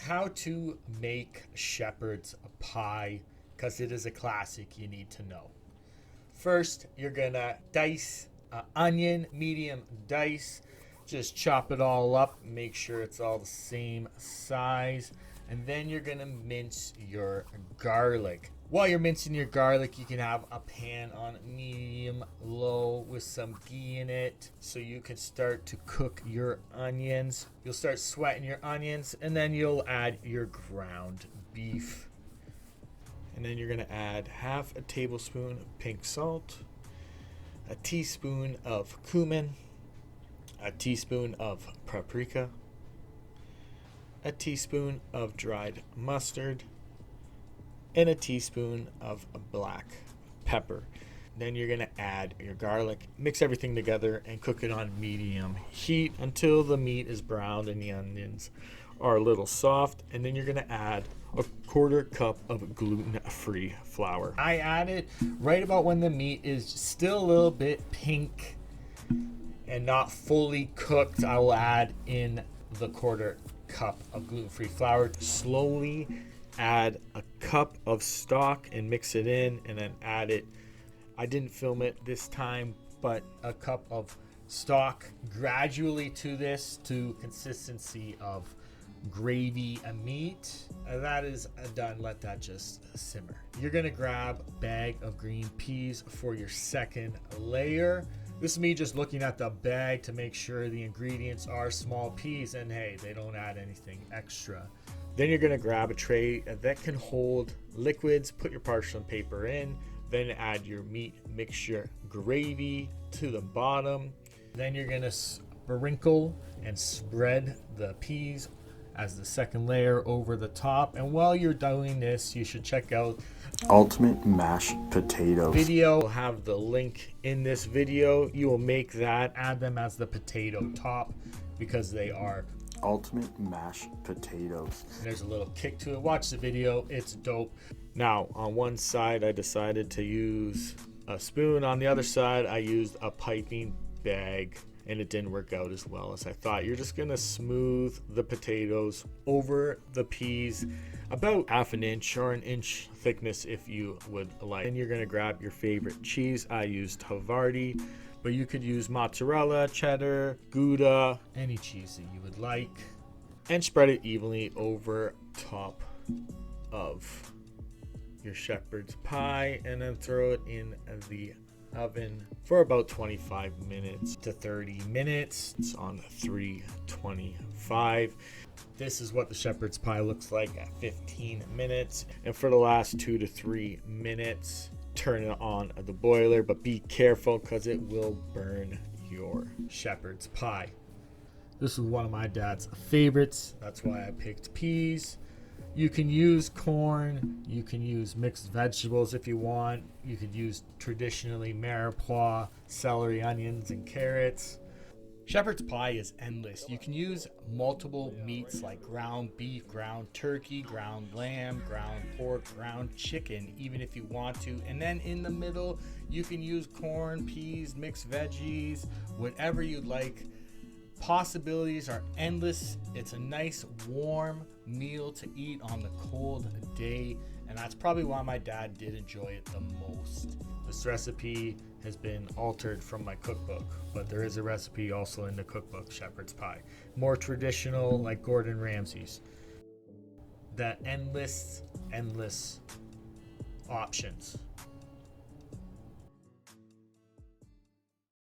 how to make shepherd's pie, because it is a classic you need to know. First, you're gonna dice onion, medium dice. Just chop it all up, make sure it's all the same size. And then you're gonna mince your garlic. While you're mincing your garlic, you can have a pan on medium low with some ghee in it so you can start to cook your onions. You'll start sweating your onions, and then you'll add your ground beef. And then you're gonna add half a tablespoon of pink salt, a teaspoon of cumin, a teaspoon of paprika, a teaspoon of dried mustard, and a teaspoon of black pepper. Then you're going to add your garlic, mix everything together, and cook it on medium heat until the meat is browned and the onions are a little soft. And then you're going to add a 1/4 cup of gluten-free flour. I add it right about when the meat is still a little bit pink and not fully cooked. I will add in the 1/4 cup of gluten-free flour. Slowly add a cup of stock and mix it in, and then add it. I didn't film it this time, but a cup of stock gradually to this to consistency of gravy and meat. That is done. Let that just simmer. You're gonna grab a bag of green peas for your second layer. This is me just looking at the bag to make sure the ingredients are small peas, and hey, they don't add anything extra. Then you're gonna grab a tray that can hold liquids, put your parchment paper in, then add your meat mixture gravy to the bottom. Then you're gonna sprinkle and spread the peas as the second layer over the top. And while you're doing this, you should check out Ultimate Mashed Potatoes video. I'll have the link in this video. You will make that, add them as the potato top because they are Ultimate Mashed Potatoes. There's a little kick to it. Watch the video, it's dope. Now, on one side, I decided to use a spoon. On the other side, I used a piping bag, and it didn't work out as well as I thought. You're just gonna smooth the potatoes over the peas, about 1/2 inch or 1 inch thickness if you would like. Then you're gonna grab your favorite cheese. I used Havarti, but you could use mozzarella, cheddar, Gouda, any cheese that you would like, and spread it evenly over top of your shepherd's pie, and then throw it in the oven for about 25 minutes to 30 minutes. It's on 325. This is what the shepherd's pie looks like at 15 minutes. And for the last 2 to 3 minutes, turn it on the boiler, but be careful because it will burn your shepherd's pie. This is one of my dad's favorites. That's why I picked peas. You can use corn, you can use mixed vegetables if you want. You could use traditionally mirepoix, celery, onions, and carrots. Shepherd's pie is endless. You can use multiple meats like ground beef, ground turkey, ground lamb, ground pork, ground chicken, even if you want to. And then in the middle, you can use corn, peas, mixed veggies, whatever you'd like. Possibilities are endless. It's a nice warm meal to eat on the cold day, and that's probably why my dad did enjoy it the most. This recipe has been altered from my cookbook, but there is a recipe also in the cookbook, shepherd's pie. More traditional, like Gordon Ramsay's. The endless options.